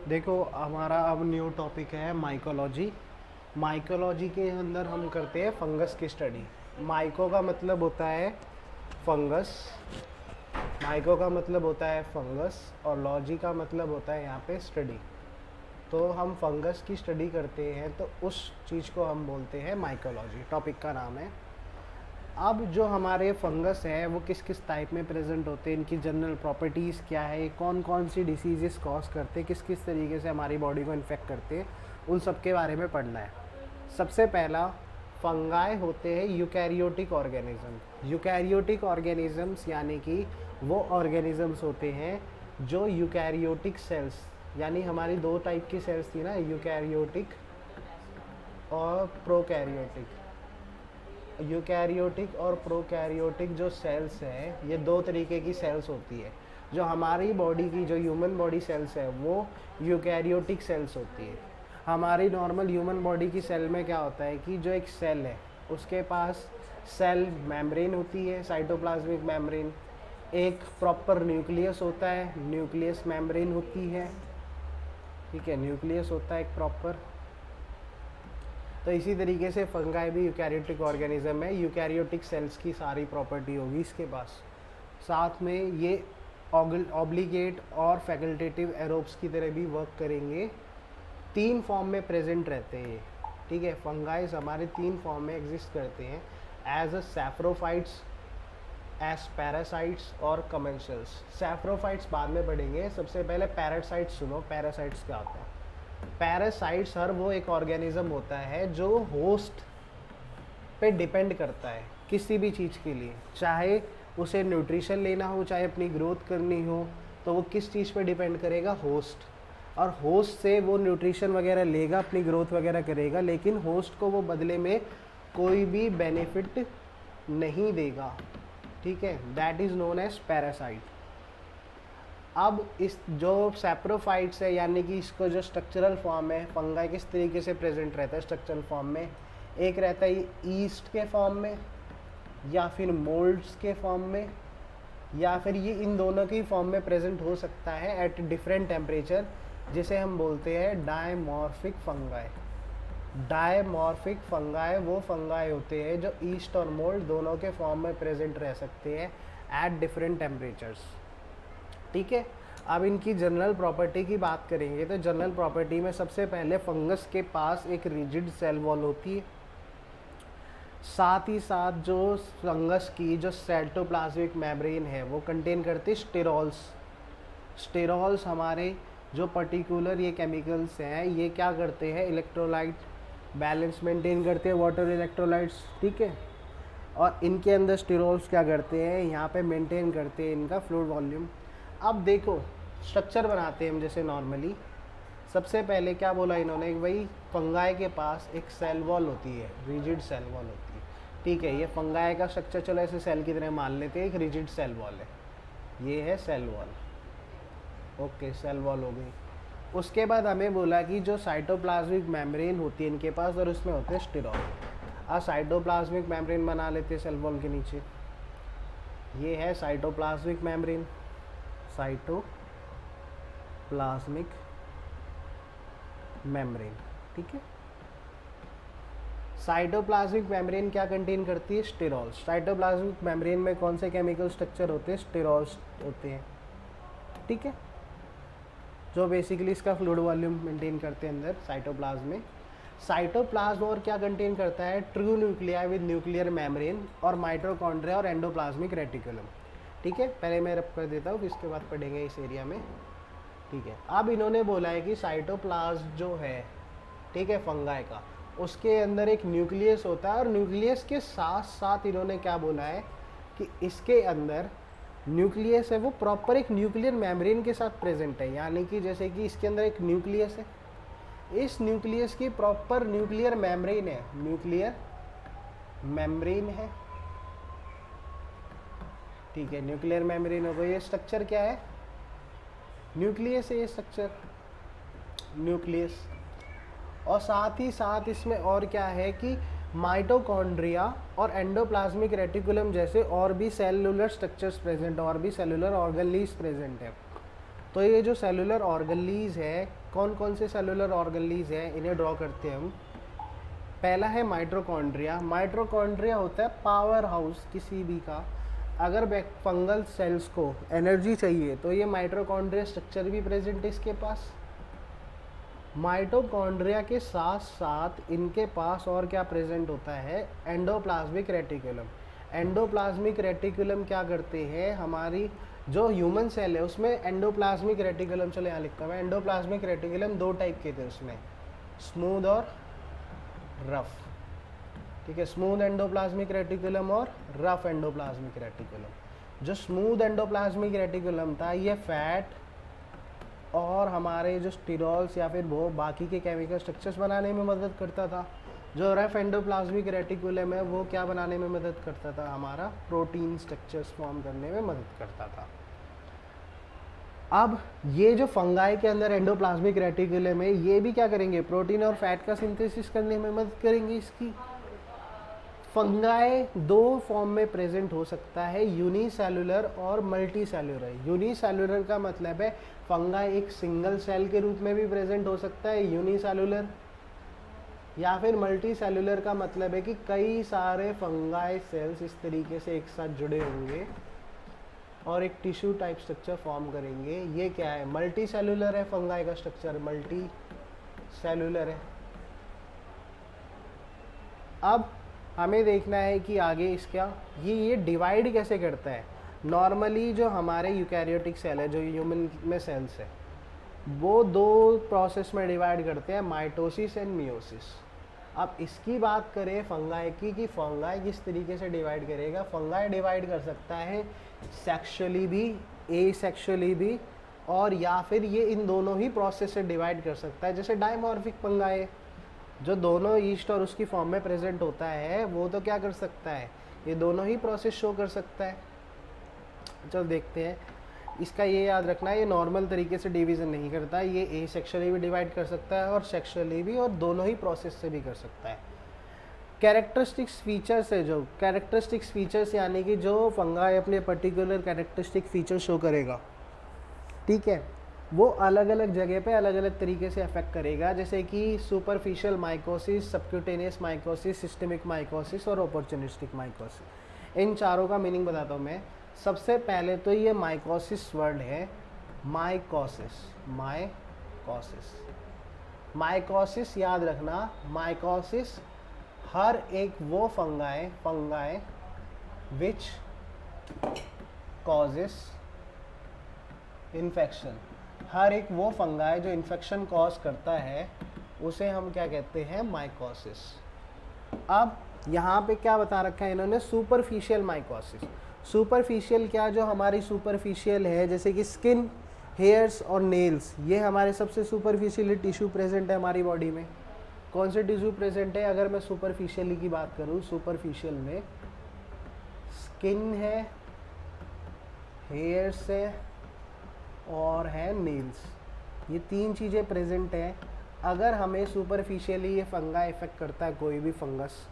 देखो हमारा अब न्यू टॉपिक है माइकोलॉजी। माइकोलॉजी के अंदर हम करते हैं फंगस की स्टडी। माइको का मतलब होता है फंगस, माइको का मतलब होता है फंगस और लॉजी का मतलब होता है यहाँ पे स्टडी। तो हम फंगस की स्टडी करते हैं तो उस चीज़ को हम बोलते हैं माइकोलॉजी, टॉपिक का नाम है। अब जो हमारे फंगस है वो किस किस टाइप में प्रेजेंट होते हैं, इनकी जनरल प्रॉपर्टीज़ क्या है, कौन कौन सी डिसीजेस कॉज करते हैं, किस किस तरीके से हमारी बॉडी को इन्फेक्ट करते हैं, उन सब के बारे में पढ़ना है। सबसे पहला, फंगाई होते हैं यूकैरियोटिक ऑर्गेनिज्म। यूकैरियोटिक ऑर्गेनिजम्स यानी कि वो ऑर्गेनिजम्स होते हैं जो यूकैरियोटिक सेल्स, यानी हमारी दो टाइप की सेल्स थी ना, यूकैरियोटिक और प्रोकैरियोटिक। यूकैरियोटिक और प्रोकैरियोटिक जो सेल्स हैं, ये दो तरीके की सेल्स होती है। जो हमारी बॉडी की, जो ह्यूमन बॉडी सेल्स है, वो यूकैरियोटिक सेल्स होती है। हमारी नॉर्मल ह्यूमन बॉडी की सेल में क्या होता है कि जो एक सेल है उसके पास सेल मेम्ब्रेन होती है, साइटोप्लाज्मिक मेम्ब्रेन। एक प्रॉपर न्यूक्लियस होता है, न्यूक्लियस मेम्ब्रेन होती है, ठीक है, न्यूक्लियस होता है एक प्रॉपर। तो इसी तरीके से फंगाई भी यूकैरियोटिक ऑर्गेनिज्म है, यूकैरियोटिक सेल्स की सारी प्रॉपर्टी होगी इसके पास। साथ में ये ऑब्लिगेट और फैकल्टेटिव एरोब्स की तरह भी वर्क करेंगे। तीन फॉर्म में प्रेजेंट रहते हैं, ठीक है। फंगाइज हमारे तीन फॉर्म में एग्जिस्ट करते हैं, as a saprophytes, as parasites और कमेंशल्स। सैप्रोफाइट्स बाद में पढ़ेंगे, सबसे पहले पैरासाइट्स सुनो। पैरासाइट्स क्या होता है? पैरासाइट्स हर वो एक ऑर्गेनिज्म होता है जो होस्ट पे डिपेंड करता है किसी भी चीज़ के लिए, चाहे उसे न्यूट्रिशन लेना हो, चाहे अपनी ग्रोथ करनी हो, तो वो किस चीज़ पे डिपेंड करेगा? होस्ट। और होस्ट से वो न्यूट्रिशन वगैरह लेगा, अपनी ग्रोथ वगैरह करेगा, लेकिन होस्ट को वो बदले में कोई भी बेनिफिट नहीं देगा, ठीक है। That is known as parasite. अब इस जो सैप्रोफाइट्स है, यानी कि इसको जो स्ट्रक्चरल फॉर्म है, फंगाई किस तरीके से प्रेजेंट रहता है स्ट्रक्चरल फॉर्म में? एक रहता है ईस्ट के फॉर्म में, या फिर मोल्ड्स के फॉर्म में, या फिर ये इन दोनों की फॉर्म में प्रेजेंट हो सकता है एट डिफरेंट टेम्परेचर, जिसे हम बोलते हैं डायमॉर्फिक फंगाई। डायमॉर्फिक फंगाई वो फंगाई होते हैं जो ईस्ट और मोल्ड दोनों के फॉर्म में प्रेजेंट रह सकते हैं एट डिफरेंट टेम्परेचर्स, ठीक है। अब इनकी जनरल प्रॉपर्टी की बात करेंगे तो जनरल प्रॉपर्टी में सबसे पहले फंगस के पास एक रिजिड सेल वॉल होती है। साथ ही साथ जो फंगस की जो साइटोप्लाज्मिक मेम्ब्रेन है वो कंटेन करती है स्टेरॉल्स। स्टेरॉल्स हमारे जो पर्टिकुलर ये केमिकल्स हैं, ये क्या करते हैं? इलेक्ट्रोलाइट बैलेंस मेंटेन करते हैं, वाटर इलेक्ट्रोलाइट्स, ठीक है। और इनके अंदर स्टेरॉल्स क्या करते हैं? यहाँ पे मेंटेन करते हैं इनका फ्लूइड वॉल्यूम। अब देखो स्ट्रक्चर बनाते हैं हम जैसे नॉर्मली। सबसे पहले क्या बोला इन्होंने कि भाई फंगाई के पास एक सेल वॉल होती है, रिजिड सेल वॉल होती है, ठीक है। ये फंगाई का स्ट्रक्चर चलो ऐसे सेल की तरह मान लेते हैं, एक रिजिड सेल वॉल है, ये है cell wall, okay, cell wall हो गई। उसके बाद हमें बोला कि जो साइटोप्लाज्मिक मेम्ब्रेन होती है इनके पास, और उसमें होते हैं स्टेरॉल। अब साइटोप्लाज्मिक मेम्ब्रेन बना लेते हैं सेल वॉल के नीचे, ये है साइटोप्लाज्मिक मेम्ब्रेन, साइटोप्लाज्मिक मेम्ब्रेन, ठीक है। साइटोप्लाज्मिक मेम्ब्रेन क्या कंटेन करती है? स्टेरॉल्स। साइटोप्लाज्मिक मेम्ब्रेन में कौन से केमिकल स्ट्रक्चर होते हैं? स्टेरॉल्स होते हैं, ठीक है, जो बेसिकली इसका फ्लूइड वॉल्यूम मेंटेन करते हैं अंदर साइटोप्लाज्म में। साइटोप्लाज्म और क्या कंटेन करता है? True nuclei with nuclear membrane और माइटोकॉन्ड्रिया और एंडोप्लाज्मिक रेटिकुलम, ठीक है। पहले मैं रब कर देता हूँ, इसके बाद पढ़ेंगे इस एरिया में, ठीक है। अब इन्होंने बोला है कि साइटोप्लाज्म जो है, ठीक है, फंगाई का, उसके अंदर एक न्यूक्लियस होता है, और न्यूक्लियस के साथ साथ इन्होंने क्या बोला है कि इसके अंदर न्यूक्लियस है वो प्रॉपर एक न्यूक्लियर मेम्ब्रेन के साथ प्रेजेंट है। यानी कि जैसे कि इसके अंदर एक न्यूक्लियस है, इस न्यूक्लियस की प्रॉपर न्यूक्लियर मेम्ब्रेन है, न्यूक्लियर मेम्ब्रेन है, ठीक है। न्यूक्लियर मेम्ब्रेन हो गई। ये स्ट्रक्चर क्या है? न्यूक्लियस है ये स्ट्रक्चर, न्यूक्लियस। और साथ ही साथ इसमें और क्या है कि माइटोकॉन्ड्रिया और एंडोप्लाज्मिक रेटिकुलम जैसे और भी सेलुलर स्ट्रक्चर्स प्रेजेंट है, और भी सेलुलर ऑर्गेनलीज प्रेजेंट है। तो ये जो सेलुलर ऑर्गेनलीज है, कौन कौन से सेलुलर ऑर्गेनलीज हैं, इन्हें ड्रॉ करते हैं हम। पहला है माइटोकॉन्ड्रिया। माइटोकॉन्ड्रिया होता है पावर हाउस किसी भी का। अगर फंगल सेल्स को एनर्जी चाहिए तो ये माइटोकॉन्ड्रिया स्ट्रक्चर भी प्रेजेंट है इसके पास। माइटोकॉन्ड्रिया के साथ साथ इनके पास और क्या प्रेजेंट होता है, एंडोप्लाज्मिक रेटिकुलम। एंडोप्लाज्मिक रेटिकुलम क्या करते हैं, हमारी जो ह्यूमन सेल है उसमें एंडोप्लाज्मिक रेटिकुलम, चलो यहाँ लिखता हूँ, एंडोप्लाज्मिक रेटिकुलम दो टाइप के थे उसमें, स्मूथ और रफ। ठीक है, स्मूथ एंडोप्लाज्मिक रेटिकुलम और रफ एंडोप्लाज्मिक रेटिकुलम। जो स्मूथ एंडोप्लाज्मिक रेटिकुलम था ये फैट और हमारे जो स्टीरॉल्स या फिर वो बाकी के केमिकल स्ट्रक्चर्स बनाने में मदद करता था। जो रफ एंडोप्लाज्मिक रेटिकुलम है वो क्या बनाने में मदद करता था, हमारा प्रोटीन स्ट्रक्चर्स फॉर्म करने में मदद करता था। अब ये जो फंगाई के अंदर एंडोप्लाज्मिक रेटिकुलम है ये भी क्या करेंगे, प्रोटीन और फैट का सिंथेसिस करने में मदद करेंगे इसकी। फंगाई दो फॉर्म में प्रेजेंट हो सकता है, यूनिसेलुलर और मल्टी सेलुलर। यूनिसेलुलर का मतलब है फंगाई एक सिंगल सेल के रूप में भी प्रेजेंट हो सकता है यूनिसेलुलर, या फिर मल्टी सेलुलर का मतलब है कि कई सारे फंगाई सेल्स इस तरीके से एक साथ जुड़े होंगे और एक टिश्यू टाइप स्ट्रक्चर फॉर्म करेंगे। ये क्या है, मल्टी सेलुलर है फंगाई का स्ट्रक्चर, मल्टी सेलुलर है। अब हमें देखना है कि आगे इसका ये डिवाइड कैसे करता है। नॉर्मली जो हमारे यूकैरियोटिक सेल है, जो ह्यूमन में सेल्स है, वो दो प्रोसेस में डिवाइड करते हैं, माइटोसिस एंड मियोसिस। अब इसकी बात करें फंगाई की कि फंगाई किस तरीके से डिवाइड करेगा। फंगाई डिवाइड कर सकता है सेक्सुअली भी, एसेक्सुअली भी, और या फिर ये इन दोनों ही प्रोसेस से डिवाइड कर सकता है। जैसे डायमॉर्फिक फंगाई जो दोनों ईस्ट और उसकी फॉर्म में प्रेजेंट होता है वो तो क्या कर सकता है, ये दोनों ही प्रोसेस शो कर सकता है। चलो देखते हैं, इसका ये याद रखना है ये नॉर्मल तरीके से डिवीज़न नहीं करता, ये ए सेक्शुअली भी डिवाइड कर सकता है और सेक्शुअली भी, और दोनों ही प्रोसेस से भी कर सकता है। कैरेक्टरिस्टिक्स फीचर्स है, जो कैरेक्टरिस्टिक्स फीचर्स यानी कि जो फंगाई अपने पर्टिकुलर कैरेक्टरिस्टिक फीचर शो करेगा, ठीक है, वो अलग अलग जगह पे अलग अलग तरीके से अफेक्ट करेगा। जैसे कि superficial mycosis, subcutaneous mycosis, systemic mycosis और अपॉर्चुनिस्टिक माइकोसिस। इन चारों का मीनिंग बताता हूँ मैं। सबसे पहले तो ये माइकोसिस वर्ड है, माइकोसिस, माइकोसिस, माइकोसिस याद रखना। माइकोसिस हर एक वो फंगाई विच कॉजेस इन्फेक्शन, हर एक वो फंगाई जो इन्फेक्शन कॉज करता है उसे हम क्या कहते हैं, माइकोसिस। अब यहाँ पे क्या बता रखा है इन्होंने, सुपरफिशियल माइकोसिस। सुपरफिशियल क्या, जो हमारी सुपरफिशियल है जैसे कि स्किन, हेयर्स और नेल्स, ये हमारे सबसे सुपरफिशियल टिश्यू प्रेजेंट है हमारी बॉडी में। कौन से टिश्यू प्रेजेंट है, अगर मैं सुपरफिशियली की बात करूँ, सुपरफिशियल में स्किन है, हेयर्स है और है नेल्स, ये तीन चीज़ें प्रेजेंट हैं। अगर हमें सुपरफिशियली ये फंगाई इफेक्ट करता है, कोई भी फंगस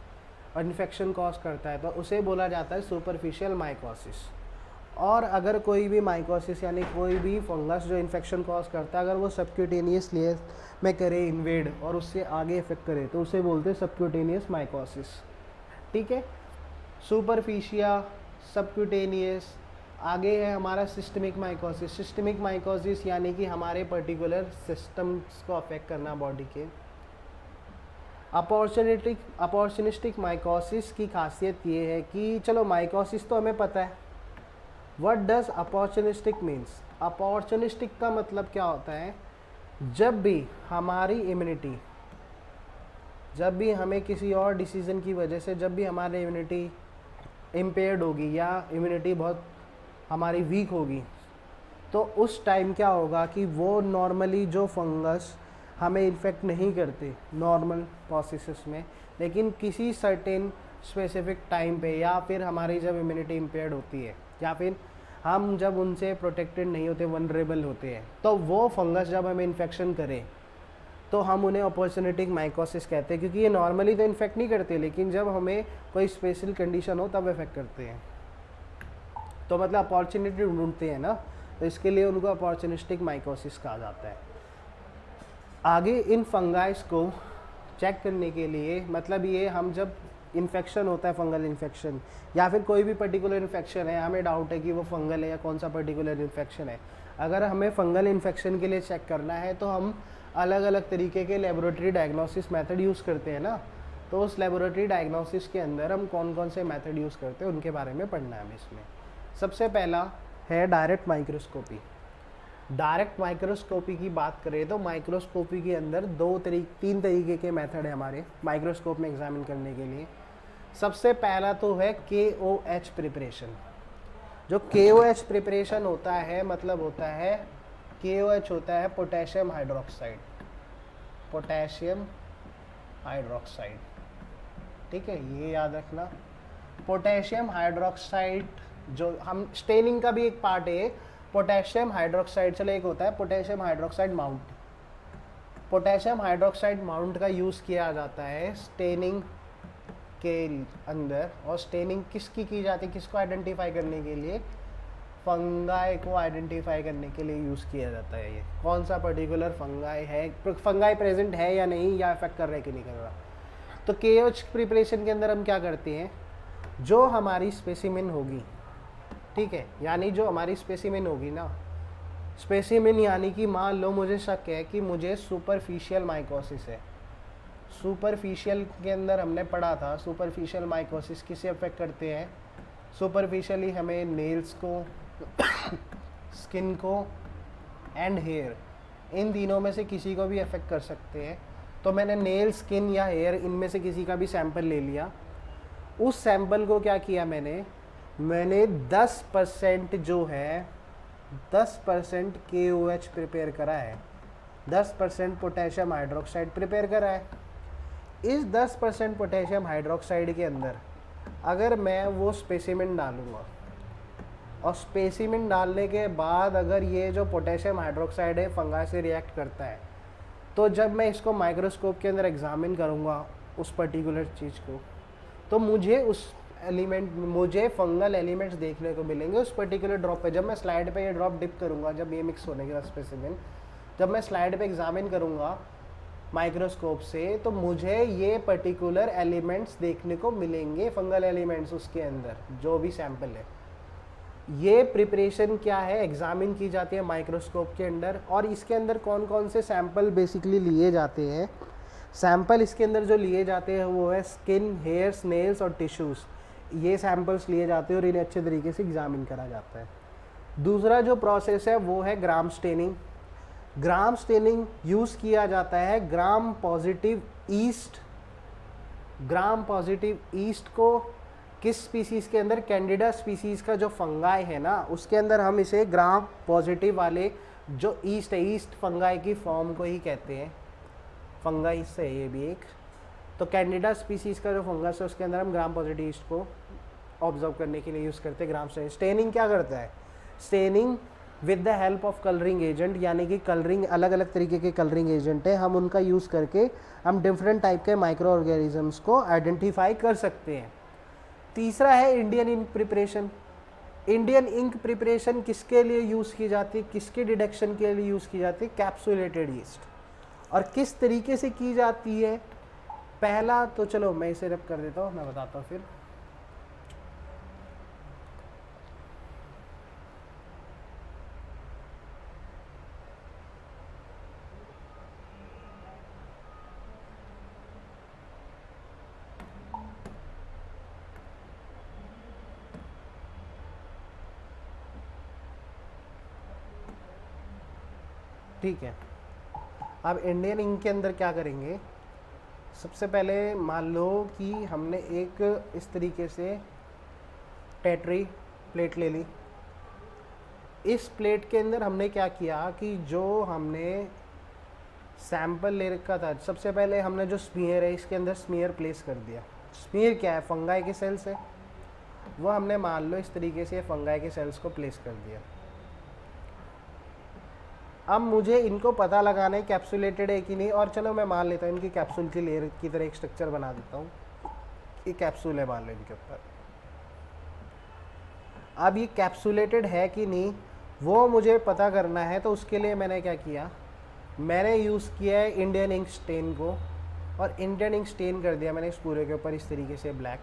और इन्फेक्शन कॉज करता है, तो उसे बोला जाता है सुपरफिशियल माइकोसिस। और अगर कोई भी माइकोसिस यानी कोई भी फंगस जो इन्फेक्शन कॉज करता है, अगर वो सबक्यूटेनियस लेयर में करे इन्वेड और उससे आगे इफेक्ट करे, तो उसे बोलते हैं सबक्यूटेनियस माइकोसिस। ठीक है, सुपरफिशिया, सबक्यूटेनियस। आगे है हमारा सिस्टमिक माइकोसिस। सिस्टमिक माइकोसिस यानी कि हमारे पर्टिकुलर सिस्टम्स को अफेक्ट करना बॉडी के। अपॉर्चुनिस्टिक माइकोसिस की खासियत ये है कि चलो माइकोसिस तो हमें पता है, what does opportunistic means. Opportunistic का मतलब क्या होता है, जब भी हमारी इम्यूनिटी, जब भी हमें किसी और डिसीज़न की वजह से जब भी हमारी इम्यूनिटी इम्पेयर्ड होगी या इम्यूनिटी बहुत हमारी वीक होगी, तो उस टाइम क्या होगा कि वो नॉर्मली जो फंगस हमें इन्फेक्ट नहीं करते नॉर्मल प्रोसेसेस में, लेकिन किसी सर्टेन स्पेसिफिक टाइम पे या फिर हमारी जब इम्यूनिटी इम्पेयर्ड होती है या फिर हम जब उनसे प्रोटेक्टेड नहीं होते, वनरेबल होते हैं, तो वो फंगस जब हमें इन्फेक्शन करे तो हम उन्हें अपॉर्चुनिटिक माइकोसिस कहते हैं, क्योंकि ये नॉर्मली तो इन्फेक्ट नहीं करते, लेकिन जब हमें कोई स्पेशल कंडीशन हो तब इफेक्ट करते हैं। तो मतलब अपॉर्चुनिटी ढूंढते हैं ना, तो इसके लिए उनको अपॉर्चुनिस्टिक माइकोसिस कहा जाता है। आगे इन फंगाइस को चेक करने के लिए, मतलब ये हम जब इन्फेक्शन होता है, फंगल इन्फेक्शन या फिर कोई भी पर्टिकुलर इन्फेक्शन है, हमें डाउट है कि वो फंगल है या कौन सा पर्टिकुलर इन्फेक्शन है, अगर हमें फंगल इन्फेक्शन के लिए चेक करना है तो हम अलग अलग तरीके के लेबोरेटरी डायग्नोसिस मेथड यूज़ करते हैं ना। तो उस लेबोरेटरी डायग्नोसिस के अंदर हम कौन कौन से मेथड यूज़ करते हैं उनके बारे में पढ़ना है हमें इसमें। सबसे पहला है डायरेक्ट माइक्रोस्कोपी। डायरेक्ट माइक्रोस्कोपी की बात करें तो माइक्रोस्कोपी के अंदर तीन तरीके के मेथड है हमारे माइक्रोस्कोप में एग्जामिन करने के लिए। सबसे पहला तो है KOH प्रिपरेशन। जो KOH प्रिपरेशन होता है, मतलब होता है KOH होता है पोटेशियम हाइड्रोक्साइड, पोटेशियम हाइड्रोक्साइड, ठीक है, ये याद रखना। पोटेशियम हाइड्रोक्साइड जो हम स्टेनिंग का भी एक पार्ट है पोटेशियम हाइड्रोक्साइड। चलो एक होता है potassium hydroxide mount. Potassium hydroxide mount का यूज़ किया जाता है स्टेनिंग के अंदर। और स्टेनिंग किसकी की जाती है, किसको आइडेंटिफाई करने के लिए, फंगाई को आइडेंटिफाई करने के लिए यूज़ किया जाता है। ये कौन सा पर्टिकुलर फंगाई है, फंगाई प्रेजेंट है या नहीं, या इफेक्ट कर रहा है कि नहीं कर रहा। तो KOH प्रिपरेशन के अंदर हम क्या करते हैं, जो हमारी स्पेसिमिन होगी, ठीक है, यानी जो हमारी स्पेसिमिन होगी ना, स्पेसिमिन यानी कि मान लो मुझे शक है कि मुझे सुपरफिशियल माइकोसिस है। सुपरफिशियल के अंदर हमने पढ़ा था सुपरफिशियल माइकोसिस किसे अफेक्ट करते हैं, सुपरफिशियली हमें नेल्स को स्किन को एंड हेयर, इन तीनों में से किसी को भी अफेक्ट कर सकते हैं। तो मैंने नेल, स्किन या हेयर इनमें से किसी का भी सैंपल ले लिया। उस सैंपल को क्या किया मैंने 10% जो है 10% KOH प्रिपेयर करा है, 10% पोटेशियम हाइड्रोक्साइड प्रिपेयर करा है। इस 10% पोटेशियम हाइड्रोक्साइड के अंदर अगर मैं वो स्पेसिमेन डालूँगा और स्पेसिमेन डालने के बाद अगर ये जो पोटेशियम हाइड्रोक्साइड है फंगाई से रिएक्ट करता है, तो जब मैं इसको माइक्रोस्कोप के अंदर एग्जामिन करूँगा उस पर्टिकुलर चीज़ को, तो मुझे फंगल एलिमेंट्स देखने को मिलेंगे उस पर्टिकुलर ड्रॉप पे। जब मैं स्लाइड पे ये ड्रॉप डिप करूँगा, जब ये मिक्स होने के बाद स्पेसिमेन, जब मैं स्लाइड पे एग्जामिन करूँगा माइक्रोस्कोप से, तो मुझे ये पर्टिकुलर एलिमेंट्स देखने को मिलेंगे, फंगल एलिमेंट्स उसके अंदर जो भी सैंपल है। ये प्रिपरेशन क्या है, एग्जामिन की जाती है माइक्रोस्कोप के अंदर। और इसके अंदर कौन कौन से सैंपल बेसिकली लिए जाते हैं, सैंपल इसके अंदर जो लिए जाते हैं वो है स्किन, हेयर्स, नेल्स और टिश्यूज़। ये सैंपल्स लिए जाते हैं और इन्हें अच्छे तरीके से एग्जामिन करा जाता है। दूसरा जो प्रोसेस है वो है gram staining. Gram staining use किया जाता है gram positive east. Gram positive east को किस स्पीसीज़ के अंदर, कैंडिडा स्पीसीज़ का जो फंगाई है ना, उसके अंदर हम इसे ग्राम पॉजिटिव वाले जो ईस्ट है, ईस्ट फंगाई की फॉर्म को ही कहते हैं, फंगाई से ये भी एक। तो कैंडिडा स्पीसीज़ का जो फंगस है उसके अंदर हम ग्राम पॉजिटिव ईस्ट को ऑब्जर्व करने के लिए यूज़ करते हैं ग्राम स्टेनिंग। स्टेनिंग क्या करता है, staining with the help of colouring agent, यानी कि कलरिंग, अलग अलग तरीके के कलरिंग एजेंट है, हम उनका यूज़ करके हम डिफरेंट टाइप के माइक्रो ऑर्गेनिजम्स को आइडेंटिफाई कर सकते हैं। तीसरा है Indian ink preparation. Indian ink preparation किसके लिए यूज़ की जाती है, किसके डिटेक्शन के लिए यूज़ की जाती है, कैप्सुलेटेड ईस्ट। और किस तरीके से की जाती है, पहला तो चलो मैं इसे रब कर देता हूँ, मैं बताता हूँ फिर। ठीक है, अब इंडियन इंक के अंदर क्या करेंगे, सबसे पहले मान लो कि हमने एक इस तरीके से टेट्री प्लेट ले ली। इस प्लेट के अंदर हमने क्या किया कि जो हमने सैंपल ले रखा था, सबसे पहले हमने जो स्मीयर है इसके अंदर स्मीयर प्लेस कर दिया। स्मीयर क्या है, फंगाई के सेल्स है, वो हमने मान लो इस तरीके से फंगाई के सेल्स को प्लेस कर दिया। अब मुझे इनको पता लगाना है कैप्सुलेटेड है कि नहीं, और चलो मैं मान लेता हूँ इनकी कैप्सूल की लेयर की तरह एक स्ट्रक्चर बना देता हूँ, ये कैप्सूल है मान लो इनके ऊपर। अब ये कैप्सुलेटेड है कि नहीं वो मुझे पता करना है, तो उसके लिए मैंने क्या किया, मैंने यूज़ किया है इंडियन इंक स्टेन को, और इंडियन इंक स्टेन कर दिया मैंने इस पूरे के ऊपर इस तरीके से ब्लैक।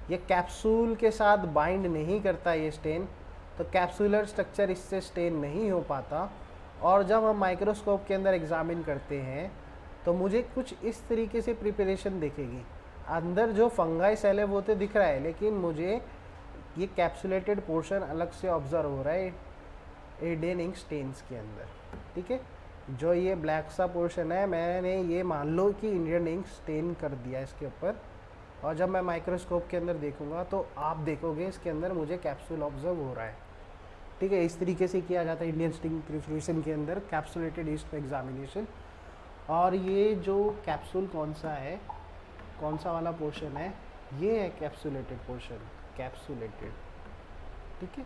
ये कैप्सूल के साथ बाइंड नहीं करता ये स्टेन, तो कैप्सूलर स्ट्रक्चर इससे स्टेन नहीं हो पाता। और जब हम माइक्रोस्कोप के अंदर एग्जामिन करते हैं तो मुझे कुछ इस तरीके से प्रिपरेशन दिखेगी। अंदर जो फंगाई सेल है वो तो दिख रहा है, लेकिन मुझे ये कैप्सुलेटेड पोर्शन अलग से ऑब्जर्व हो रहा है इंडियन इंक स्टेन्स के अंदर। ठीक है, जो ये ब्लैक सा पोर्शन है, मैंने ये मान लो कि इंडियन इंक स्टेन कर दिया इसके ऊपर, और जब मैं माइक्रोस्कोप के अंदर देखूंगा तो आप देखोगे इसके अंदर मुझे कैप्सूल ऑब्जर्व हो रहा है। ठीक है, इस तरीके से किया जाता है इंडियन स्टिंग प्रिपरेशन के अंदर कैप्सुलेटेड ईस्ट एग्जामिनेशन। और ये जो कैप्सूल कौन सा है, कौन सा वाला पोर्शन है, ये है कैप्सुलेटेड पोर्शन, कैप्सुलेटेड। ठीक है,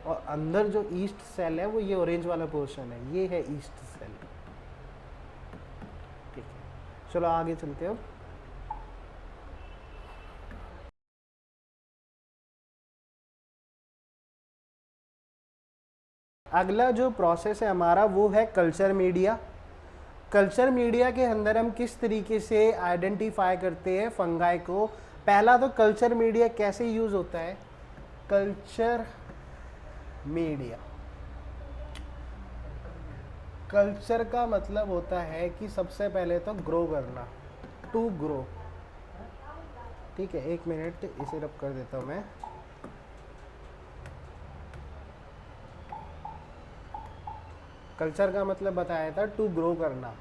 और अंदर जो ईस्ट सेल है वो ये ऑरेंज वाला पोर्शन है, ये है ईस्ट सेल। ठीक है, चलो आगे चलते हैं। अगला जो प्रोसेस है हमारा वो है कल्चर मीडिया। कल्चर मीडिया के अंदर हम किस तरीके से आइडेंटिफाई करते हैं फंगाई को। पहला तो कल्चर मीडिया कैसे यूज़ होता है। कल्चर मीडिया, कल्चर का मतलब होता है कि सबसे पहले तो ग्रो करना, टू ग्रो। ठीक है, एक मिनट इसे रब कर देता हूँ मैं। कल्चर का मतलब बताया था टू ग्रो करना।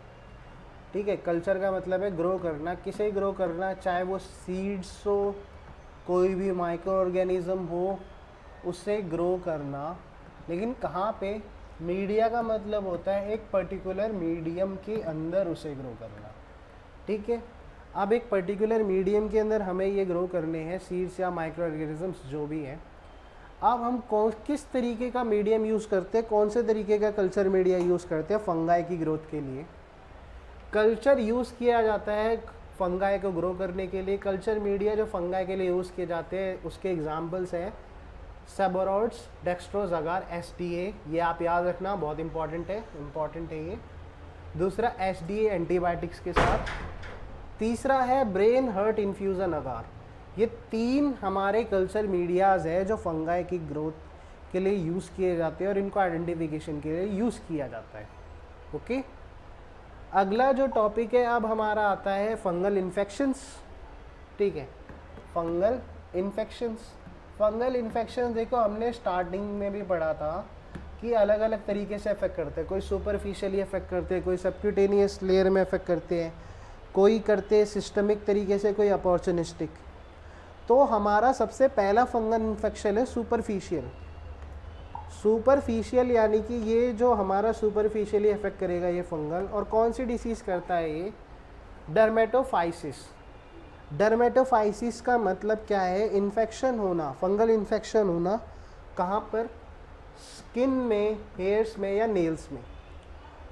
ठीक है, कल्चर का मतलब है ग्रो करना। किसे ग्रो करना, चाहे वो सीड्स हो, कोई भी माइक्रो ऑर्गेनिज्म हो, उससे ग्रो करना। लेकिन कहाँ पे, मीडिया का मतलब होता है एक पर्टिकुलर मीडियम के अंदर उसे ग्रो करना। ठीक है, अब एक पर्टिकुलर मीडियम के अंदर हमें ये ग्रो करने हैं सीड्स या माइक्रो ऑर्गेनिजम्स जो भी हैं। अब हम किस तरीके का मीडियम यूज़ करते हैं, कौन से तरीके का कल्चर मीडिया यूज़ करते हैं फंगाई की ग्रोथ के लिए। कल्चर यूज़ किया जाता है फंगाई को ग्रो करने के लिए। कल्चर मीडिया जो फंगाई के लिए यूज़ किए जाते हैं उसके एग्जांपल्स हैं सेबोरॉइड्स, डेक्स्ट्रोज अगार, SDA, ये आप याद रखना, बहुत इंपॉर्टेंट है ये। दूसरा SDA एंटीबायोटिक्स के साथ। तीसरा है ब्रेन हर्ट इन्फ्यूज़न अगार। ये तीन हमारे कल्चर मीडियाज़ है जो फंगाई की ग्रोथ के लिए यूज़ किए जाते हैं और इनको आइडेंटिफिकेशन के लिए यूज़ किया जाता है। ओके, अगला जो टॉपिक है अब हमारा आता है फंगल इन्फेक्शंस। ठीक है, फंगल इन्फेक्शंस। फंगल इन्फेक्शन देखो हमने स्टार्टिंग में भी पढ़ा था कि अलग अलग तरीके से अफेक्ट करते हैं। कोई सुपरफिशियली अफेक्ट करते हैं, कोई सबक्यूटेनियस लेयर में अफेक्ट करते हैं, कोई करते हैं सिस्टमिक तरीके से, कोई अपॉर्चुनिस्टिक। तो हमारा सबसे पहला फंगल इन्फेक्शन है सुपरफिशियल। सुपरफिशियल यानी कि ये जो हमारा सुपरफिशियली अफेक्ट करेगा ये फंगल, और कौन सी डिसीज़ करता है ये, डर्मेटोफाइसिस। डर्मेटोफाइसिस का मतलब क्या है, इन्फेक्शन होना, फंगल इन्फेक्शन होना। कहाँ पर, स्किन में, हेयर्स में या नेल्स में।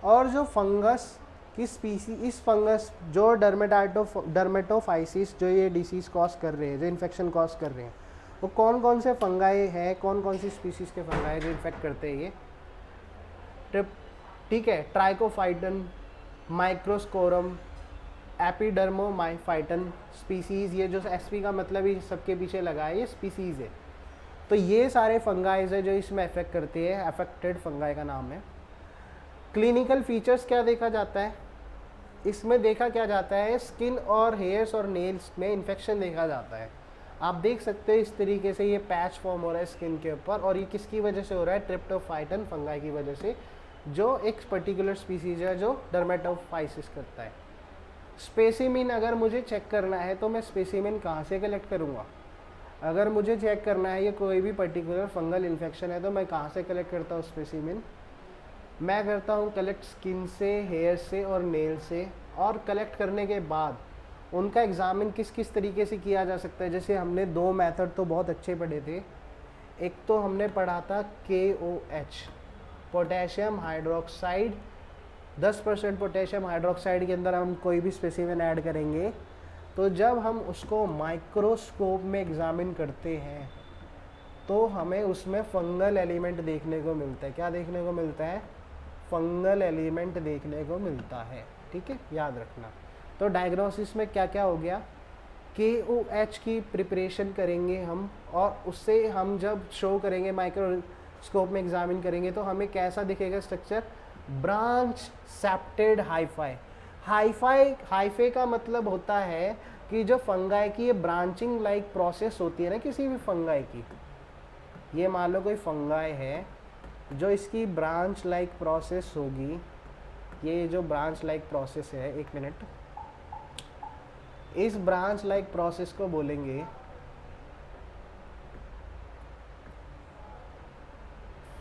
और जो फंगस की स्पीसी, इस फंगस जो डर्मेटोफाइसिस जो ये डिसीज़ कॉज कर रहे हैं, जो इन्फेक्शन कॉज कर रहे हैं, वो कौन कौन से फंगाई हैं, कौन कौन सी स्पीसीज़ के फंगाई जो इन्फेक्ट करते हैं ये। ठीक है, ट्राइकोफाइटन, माइक्रोस्कोरम, एपिडर्मोमाइफाइटन स्पीसीज़, ये जो SP का मतलब ही सबके पीछे लगा है, ये स्पीसीज़ है। तो ये सारे फंगाइज है जो इसमें अफेक्ट करते हैं, अफेक्टेड फंगाई का नाम है। क्लिनिकल फीचर्स क्या देखा जाता है, इसमें देखा क्या जाता है, स्किन और हेयर्स और नेल्स में इन्फेक्शन देखा जाता है। आप देख सकते हैं इस तरीके से ये पैच फॉर्म हो रहा है स्किन के ऊपर, और ये किसकी वजह से हो रहा है, ट्रिप्टोफाइटन फंगाई की वजह से, जो एक पर्टिकुलर स्पीसीज है जो डर्मेटोफाइसिस करता है। स्पेसिमिन अगर मुझे चेक करना है तो मैं स्पेसिमिन कहाँ से कलेक्ट करूँगा। अगर मुझे चेक करना है ये कोई भी पर्टिकुलर फंगल इन्फेक्शन है तो मैं कहाँ से कलेक्ट करता हूँ स्पेसिमिन, मैं करता हूँ कलेक्ट स्किन से, हेयर से और नेल से। और कलेक्ट करने के बाद उनका एग्जामिन किस किस तरीके से किया जा सकता है। जैसे हमने दो मेथड तो बहुत अच्छे पढ़े थे। एक तो हमने पढ़ा था KOH, potassium hydroxide. 10% potassium hydroxide के अंदर हम कोई भी स्पेसिमेन ऐड करेंगे तो जब हम उसको माइक्रोस्कोप में एग्जामिन करते हैं तो हमें उसमें फंगल एलिमेंट देखने को मिलता है। क्या देखने को मिलता है? फंगल एलिमेंट देखने को मिलता है। ठीक है, याद रखना। तो डायग्नोसिस में क्या क्या हो गया? KOH की प्रिपरेशन करेंगे हम, और उससे हम जब शो करेंगे, माइक्रोस्कोप में एग्जामिन करेंगे, तो हमें कैसा दिखेगा structure? Branch septate hi-fi. Hi-fi का मतलब होता है कि जो फंगाई की ये ब्रांचिंग लाइक प्रोसेस होती है ना, किसी भी फंगाई की, ये मान लो कोई फंगाई है, जो इसकी ब्रांच लाइक प्रोसेस होगी, ये जो ब्रांच लाइक प्रोसेस है, एक मिनट, इस ब्रांच लाइक प्रोसेस को बोलेंगे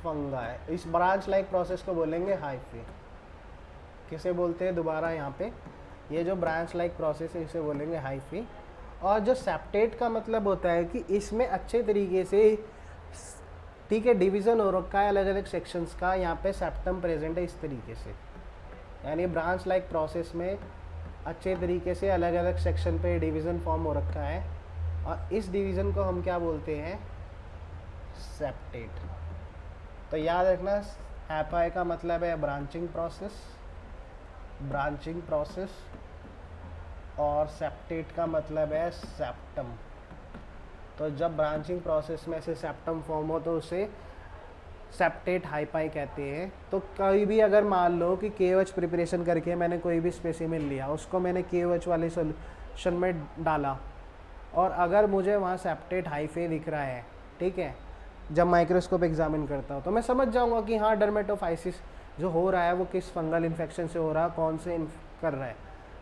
फंगाई। इस ब्रांच लाइक प्रोसेस को बोलेंगे हाइफे। किसे बोलते हैं दोबारा यहाँ पे? ये जो ब्रांच लाइक प्रोसेस है इसे बोलेंगे हाइफे। और जो सेप्टेट का मतलब होता है कि इसमें अच्छे तरीके से, ठीक है, डिवीज़न हो रखा है अलग अलग सेक्शंस का, यहाँ पे सेप्टम प्रेजेंट है इस तरीके से, यानी ब्रांच लाइक प्रोसेस में अच्छे तरीके से अलग अलग सेक्शन पे डिवीज़न फॉर्म हो रखा है, और इस डिवीज़न को हम क्या बोलते हैं? सेप्टेट। तो याद रखना, हैपाई का मतलब है ब्रांचिंग प्रोसेस, और सेप्टेट का मतलब है सेप्टम। तो जब ब्रांचिंग प्रोसेस में से सेप्टम फॉर्म हो तो उसे सेप्टेट हाइपाई कहते हैं। तो कोई भी अगर मान लो कि KOH प्रिपरेशन करके मैंने कोई भी स्पेसिमेन लिया, उसको मैंने KOH वाले सोल्यूशन में डाला, और अगर मुझे वहाँ सेप्टेट हाइफे दिख रहा है, ठीक है, जब माइक्रोस्कोप एग्जामिन करता हूँ, तो मैं समझ जाऊँगा कि हाँ, डर्मेटोफाइसिस जो हो रहा है वो किस फंगल इन्फेक्शन से हो रहा है, कौन से कर रहा है।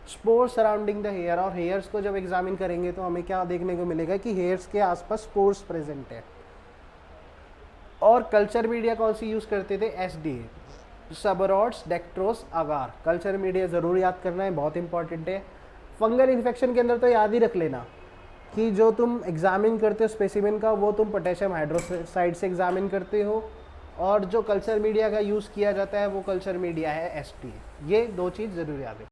स्पोर्स सराउंडिंग द हेयर, और हेयर्स को जब एग्जामिन करेंगे तो हमें क्या देखने को मिलेगा कि हेयर्स के आसपास स्पोर्स प्रेजेंट है। और कल्चर मीडिया कौन सी यूज़ करते थे? SDA, सबरॉड्स, डेक्ट्रोस, अगार। कल्चर मीडिया ज़रूर याद करना है, बहुत इंपॉर्टेंट है। फंगल इन्फेक्शन के अंदर तो याद ही रख लेना कि जो तुम एग्जामिन करते हो स्पेसिमेन का, वो तुम पोटेशियम हाइड्रोक्साइड से एग्जामिन करते हो, और जो कल्चर मीडिया का यूज़ किया जाता है वो कल्चर मीडिया है SDA। ये दो चीज़ ज़रूर याद रखना।